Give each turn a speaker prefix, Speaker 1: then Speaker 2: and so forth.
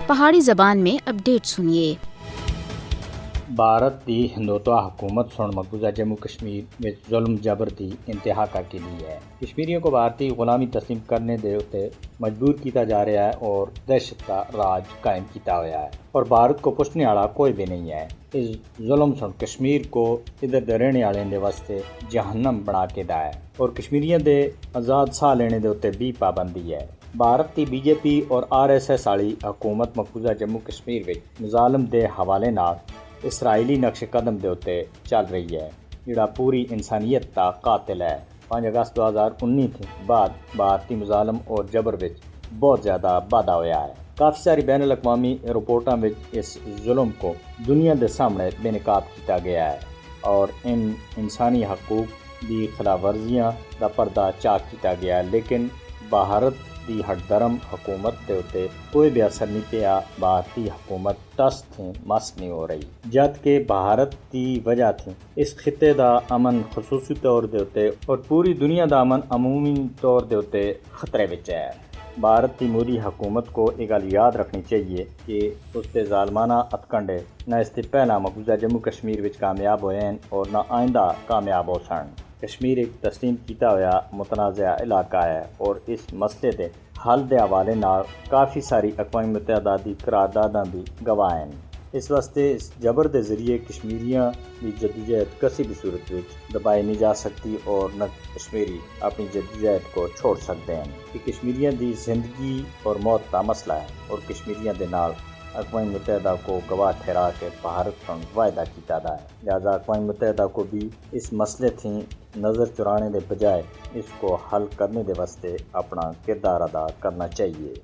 Speaker 1: پہاڑی زبان میں اپڈیٹ سنیے۔
Speaker 2: بھارت دی ہندوتوا حکومت سن مقبوضہ جموں کشمیر میں ظلم جبر دی انتہا کا کلی ہے۔ کشمیریوں کو بھارتی غلامی تسلیم کرنے دے اتے مجبور کیتا جا رہا ہے اور دہشت کا راج قائم کیتا ہوا ہے اور بھارت کو پوچھنے والا کوئی بھی نہیں ہے۔ اس ظلم سن کشمیر کو ادھر دے رہنے والے دے واسطے جہنم بنا کے دا ہے اور کشمیریوں دے آزاد ساہ لینے دے اتے بھی پابندی ہے۔ بھارت کی بی جے پی اور RSS والی حکومت مقبوضہ جموں کشمیر وچ مظالم دے حوالے نال اسرائیلی نقش قدم دے اتے چل رہی ہے جڑا پوری انسانیت تا قاتل ہے۔ 5 اگست 2019 تھی بعد بھارتی مظالم اور جبر وچ بہت زیادہ واضح ہویا ہے۔ کافی ساری بین الاقوامی رپورٹاں وچ اس ظلم کو دنیا دے سامنے بے نقاب کیتا گیا ہے اور ان انسانی حقوق دی خلاف ورزیاں دا پردہ چاک کیتا گیا ہے، لیکن بھارت دی ہٹ درم حکومت دے اتے کوئی بھی اثر نہیں پیا۔ بھارتی حکومت ٹس تھی مس نہیں ہو رہی، جبکہ بھارت دی وجہ تھی اس خطے دا امن خصوصی طور دے اتے اور پوری دنیا دا امن عمومی طور دے اتے خطرے وچ ہے۔ بھارت کی مودی حکومت کو یہ گل یاد رکھنی چاہیے کہ اس کے ظالمانہ ہتھکنڈے نہ اس سے پہلا مقبوضہ جموں کشمیر وچ کامیاب ہوئے ہیں اور نہ آئندہ کامیاب ہو سن۔ کشمیر ایک تسلیم کیتا ہوا متنازع علاقہ ہے اور اس مسئلے دے حل دے حوالے نال کافی ساری اقوام متحدہ دی قرارداداں بھی گواہ ہیں۔ اس واسطے اس جبر دے ذریعے کشمیریاں دی جدوجہد کسی بھی صورت وچ دبائی نہیں جا سکتی اور نہ کشمیری اپنی جدوجہد کو چھوڑ سکتے ہیں کہ کشمیریاں دی زندگی اور موت کا مسئلہ ہے اور کشمیریاں دے نال اقوام متحدہ کو گواہ ٹھہرا کے بھارت سن وعدہ کیتا ہے۔ لہٰذا اقوام متحدہ کو بھی اس مسئلے تھی نظر چرانے دے بجائے اس کو حل کرنے دے واسطے اپنا کردار ادا کرنا چاہیے۔